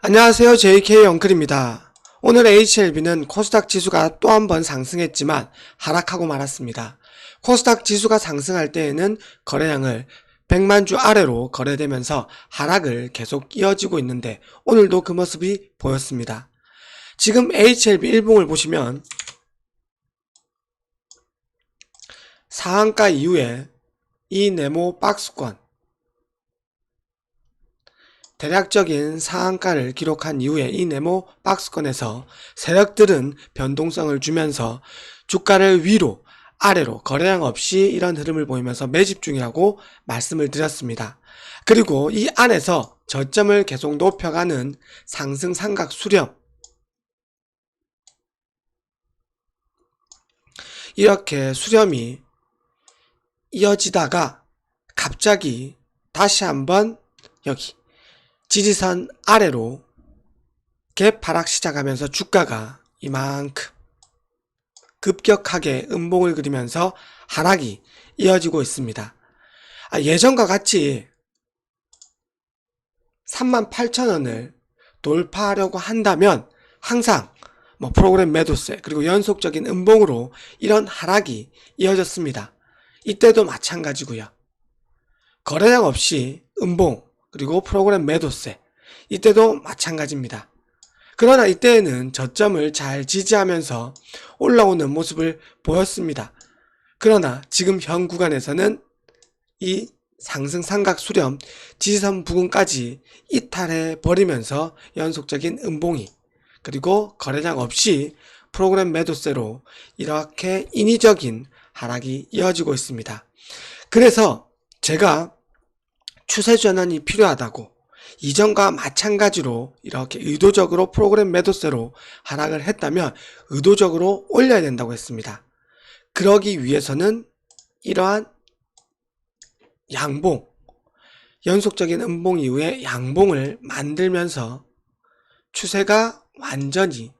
안녕하세요. JK 엉클입니다. 오늘 HLB는 코스닥 지수가 또 한 번 상승했지만 하락하고 말았습니다. 코스닥 지수가 상승할 때에는 거래량을 100만 주 아래로 거래되면서 하락을 계속 이어지고 있는데 오늘도 그 모습이 보였습니다. 지금 HLB 일봉을 보시면 상한가 이후에 이 네모 박스권 대략적인 상한가를 기록한 이후에 이 네모 박스권에서 세력들은 변동성을 주면서 주가를 위로 아래로 거래량 없이 이런 흐름을 보이면서 매집 중이라고 말씀을 드렸습니다. 그리고 이 안에서 저점을 계속 높여가는 상승 삼각 수렴, 이렇게 수렴이 이어지다가 갑자기 다시 한번 여기 지지선 아래로 갭 하락 시작하면서 주가가 이만큼 급격하게 음봉을 그리면서 하락이 이어지고 있습니다. 예전과 같이 38,000원을 돌파하려고 한다면 항상 프로그램 매도세 그리고 연속적인 음봉으로 이런 하락이 이어졌습니다. 이때도 마찬가지고요. 거래량 없이 음봉 그리고 프로그램 매도세 이때도 마찬가지입니다. 그러나 이때에는 저점을 잘 지지하면서 올라오는 모습을 보였습니다. 그러나 지금 현 구간에서는 이 상승 삼각 수렴 지지선 부근까지 이탈해 버리면서 연속적인 음봉이 그리고 거래량 없이 프로그램 매도세로 이렇게 인위적인 하락이 이어지고 있습니다. 그래서 제가 추세 전환이 필요하다고 이전과 마찬가지로 이렇게 의도적으로 프로그램 매도세로 하락을 했다면 의도적으로 올려야 된다고 했습니다. 그러기 위해서는 이러한 양봉, 연속적인 음봉 이후에 양봉을 만들면서 추세가 완전히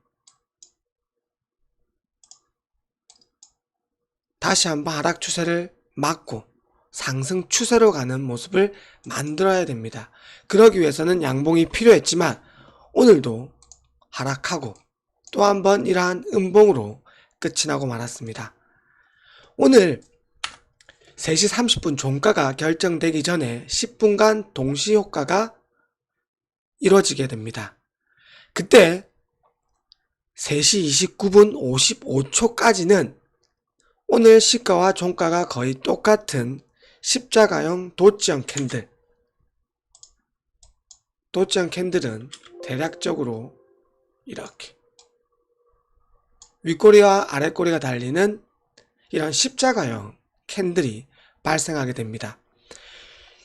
다시 한번 하락 추세를 막고 상승 추세로 가는 모습을 만들어야 됩니다. 그러기 위해서는 양봉이 필요했지만 오늘도 하락하고 또 한 번 이러한 음봉으로 끝이 나고 말았습니다. 오늘 3시 30분 종가가 결정되기 전에 10분간 동시 효과가 이루어지게 됩니다. 그때 3시 29분 55초까지는 오늘 시가와 종가가 거의 똑같은 십자가형 도치형 캔들, 도치형 캔들은 대략적으로 이렇게 윗꼬리와 아랫꼬리가 달리는 이런 십자가형 캔들이 발생하게 됩니다.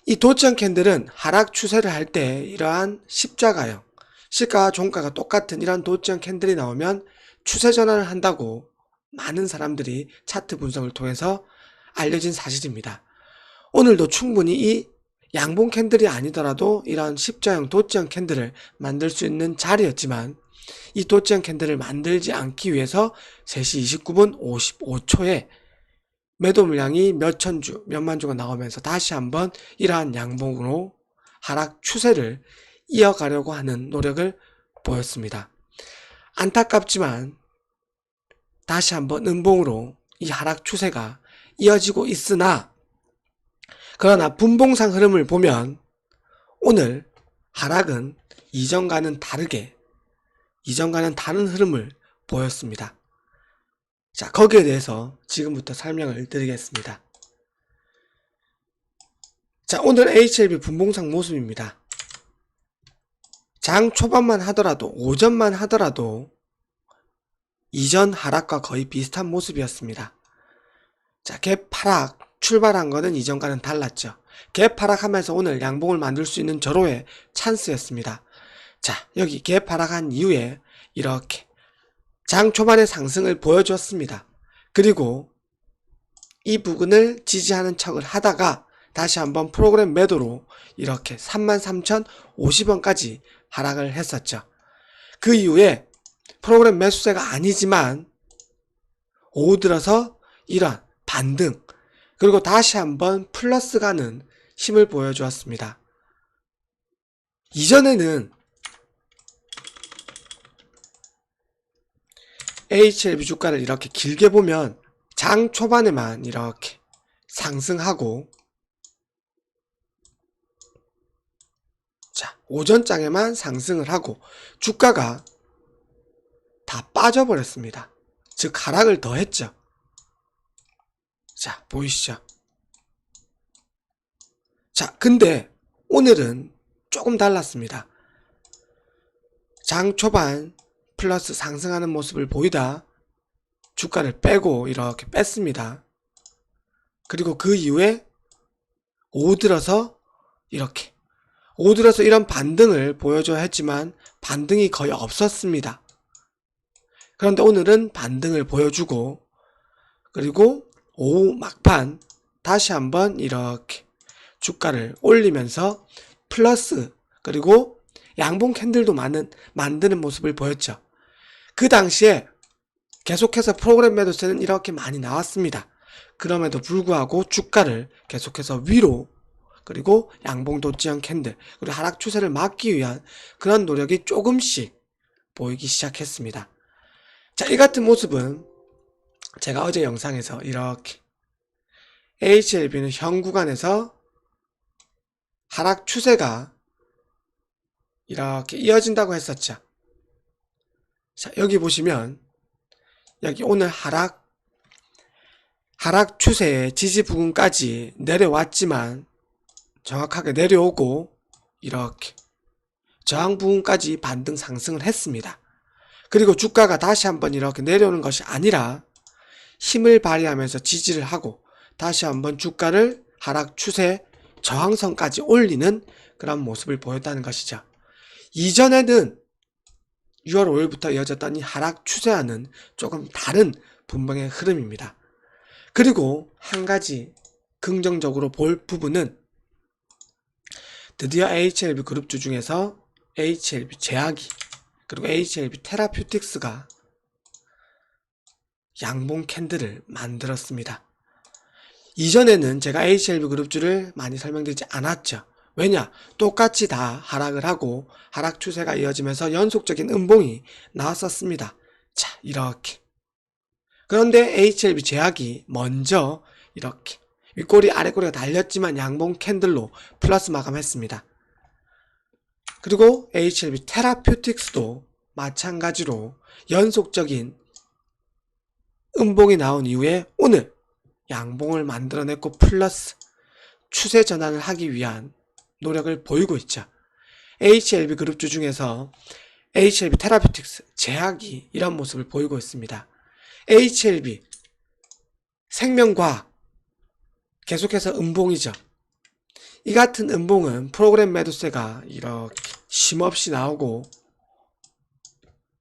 이 도치형 캔들은 하락 추세를 할 때 이러한 십자가형, 시가와 종가가 똑같은 이런 도치형 캔들이 나오면 추세 전환을 한다고 많은 사람들이 차트 분석을 통해서 알려진 사실입니다. 오늘도 충분히 이 양봉 캔들이 아니더라도 이런 십자형 도치형 캔들을 만들 수 있는 자리였지만 이 도치형 캔들을 만들지 않기 위해서 3시 29분 55초에 매도 물량이 몇천 주, 몇만 주가 나오면서 다시 한번 이러한 양봉으로 하락 추세를 이어가려고 하는 노력을 보였습니다. 안타깝지만 다시 한번 음봉으로 이 하락 추세가 이어지고 있으나 그러나 분봉상 흐름을 보면 오늘 하락은 이전과는 다르게 이전과는 다른 흐름을 보였습니다. 자, 거기에 대해서 지금부터 설명을 드리겠습니다. 자, 오늘 HLB 분봉상 모습입니다. 장 초반만 하더라도 오전만 하더라도 이전 하락과 거의 비슷한 모습이었습니다. 자, 갭 하락 출발한 거는 이전과는 달랐죠. 갭 하락하면서 오늘 양봉을 만들 수 있는 절호의 찬스였습니다. 자, 여기 갭 하락한 이후에 이렇게 장 초반의 상승을 보여주었습니다. 그리고 이 부근을 지지하는 척을 하다가 다시 한번 프로그램 매도로 이렇게 33,050원까지 하락을 했었죠. 그 이후에 프로그램 매수세가 아니지만 오후 들어서 이런 반등 그리고 다시 한번 플러스 가는 힘을 보여주었습니다. 이전에는 HLB 주가를 이렇게 길게 보면 장 초반에만 이렇게 상승하고, 자, 오전장에만 상승을 하고 주가가 다 빠져버렸습니다. 즉 하락을 더 했죠. 자, 보이시죠? 자, 근데 오늘은 조금 달랐습니다. 장 초반 플러스 상승하는 모습을 보이다 주가를 빼고 이렇게 뺐습니다. 그리고 그 이후에 오후 들어서 이런 반등을 보여줘야 했지만 반등이 거의 없었습니다. 그런데 오늘은 반등을 보여주고, 그리고 오후 막판 다시 한번 이렇게 주가를 올리면서 플러스, 그리고 양봉 캔들도 만드는 모습을 보였죠. 그 당시에 계속해서 프로그램 매도세는 이렇게 많이 나왔습니다. 그럼에도 불구하고 주가를 계속해서 위로, 그리고 양봉 도지형 캔들, 그리고 하락 추세를 막기 위한 그런 노력이 조금씩 보이기 시작했습니다. 자, 이 같은 모습은 제가 어제 영상에서 이렇게 HLB는 현 구간에서 하락 추세가 이렇게 이어진다고 했었죠. 자, 여기 보시면 여기 오늘 하락 추세의 지지 부근까지 내려왔지만 정확하게 내려오고 이렇게 저항 부근까지 반등 상승을 했습니다. 그리고 주가가 다시 한번 이렇게 내려오는 것이 아니라 힘을 발휘하면서 지지를 하고 다시 한번 주가를 하락 추세 저항선까지 올리는 그런 모습을 보였다는 것이죠. 이전에는 6월 5일부터 이어졌던 이 하락 추세와는 조금 다른 분봉의 흐름입니다. 그리고 한 가지 긍정적으로 볼 부분은 드디어 HLB 그룹주 중에서 HLB 제약이, 그리고 HLB 테라퓨틱스가 양봉 캔들을 만들었습니다. 이전에는 제가 HLB 그룹주를 많이 설명드리지 않았죠. 왜냐? 똑같이 다 하락을 하고 하락 추세가 이어지면서 연속적인 음봉이 나왔었습니다. 자, 이렇게. 그런데 HLB 제약이 먼저 이렇게 윗꼬리 아랫꼬리가 달렸지만 양봉 캔들로 플러스 마감했습니다. 그리고 HLB 테라퓨틱스도 마찬가지로 연속적인 음봉이 나온 이후에 오늘 양봉을 만들어냈고 플러스 추세 전환을 하기 위한 노력을 보이고 있죠. HLB 그룹주 중에서 HLB 테라퓨틱스, 제약이 이런 모습을 보이고 있습니다. HLB 생명과학 계속해서 음봉이죠. 이 같은 음봉은 프로그램 매도세가 이렇게 쉼없이 나오고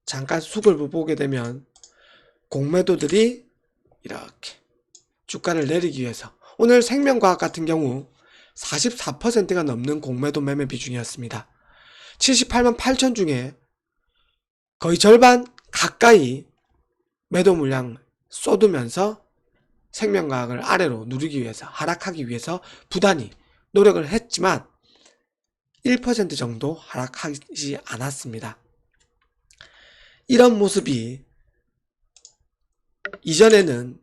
잠깐 수급을 보게 되면 공매도들이 이렇게 주가를 내리기 위해서, 오늘 생명과학 같은 경우 44%가 넘는 공매도 매매 비중이었습니다. 78만 8천 중에 거의 절반 가까이 매도 물량 쏟으면서 생명과학을 아래로 누르기 위해서, 하락하기 위해서 부단히 노력을 했지만 1% 정도 하락하지 않았습니다. 이런 모습이 이전에는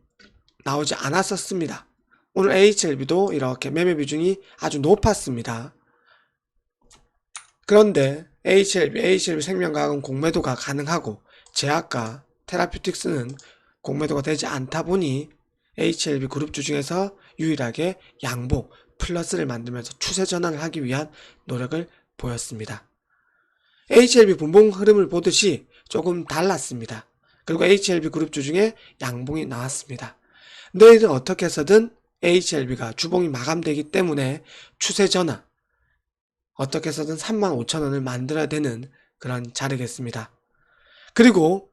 나오지 않았었습니다. 오늘 HLB도 이렇게 매매 비중이 아주 높았습니다. 그런데 HLB 생명과학은 공매도가 가능하고 제약과 테라퓨틱스는 공매도가 되지 않다 보니 HLB 그룹주 중에서 유일하게 양봉 플러스를 만들면서 추세 전환을 하기 위한 노력을 보였습니다. HLB 분봉 흐름을 보듯이 조금 달랐습니다. 그리고 HLB 그룹주 중에 양봉이 나왔습니다. 내일은 어떻게 해서든 HLB가 주봉이 마감되기 때문에 추세 전환, 어떻게 해서든 35,000원을 만들어야 되는 그런 자리겠습니다. 그리고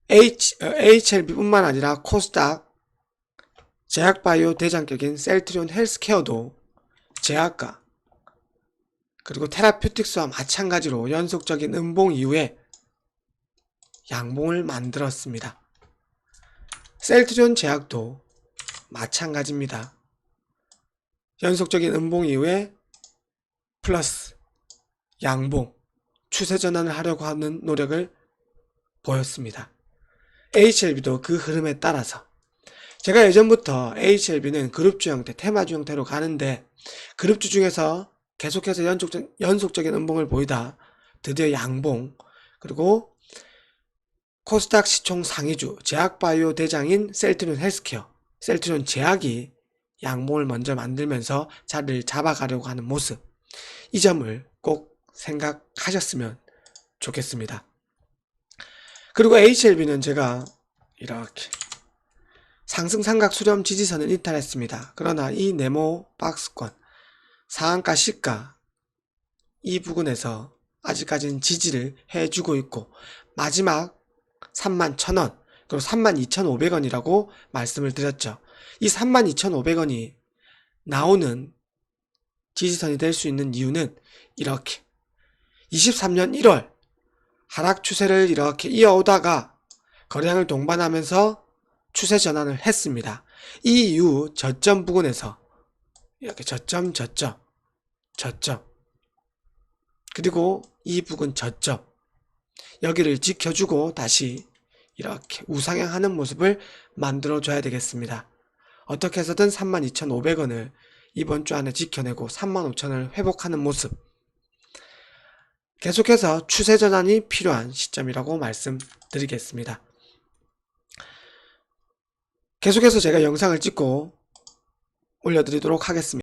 HLB뿐만 아니라 코스닥, 제약바이오 대장격인 셀트리온 헬스케어도 제약과 그리고 테라퓨틱스와 마찬가지로 연속적인 음봉 이후에 양봉을 만들었습니다. 셀트리온 제약도 마찬가지입니다. 연속적인 음봉 이후에 플러스 양봉 추세 전환을 하려고 하는 노력을 보였습니다. HLB도 그 흐름에 따라서 제가 예전부터 HLB는 그룹주 형태, 테마주 형태로 가는데 그룹주 중에서 계속해서 연속적인 음봉을 보이다 드디어 양봉, 그리고 코스닥 시총 상위주 제약바이오 대장인 셀트리온 헬스케어, 셀트리온 제약이 양봉을 먼저 만들면서 자리를 잡아가려고 하는 모습, 이 점을 꼭 생각하셨으면 좋겠습니다. 그리고 HLB는 제가 이렇게 상승삼각 수렴 지지선을 이탈했습니다. 그러나 이 네모 박스권 상한가 시가 이 부근에서 아직까지는 지지를 해주고 있고 마지막 31,000원 그리고 32,500원이라고 말씀을 드렸죠. 이 32,500원이 나오는 지지선이 될 수 있는 이유는 이렇게 23년 1월 하락 추세를 이렇게 이어오다가 거래량을 동반하면서 추세 전환을 했습니다. 이 이후 저점 부근에서 이렇게 저점 그리고 이 부근 저점 여기를 지켜주고 다시 이렇게 우상향하는 모습을 만들어 줘야 되겠습니다. 어떻게 해서든 32,500원을 이번 주 안에 지켜내고 35,000원을 회복하는 모습, 계속해서 추세 전환이 필요한 시점이라고 말씀드리겠습니다. 계속해서 제가 영상을 찍고 올려드리도록 하겠습니다.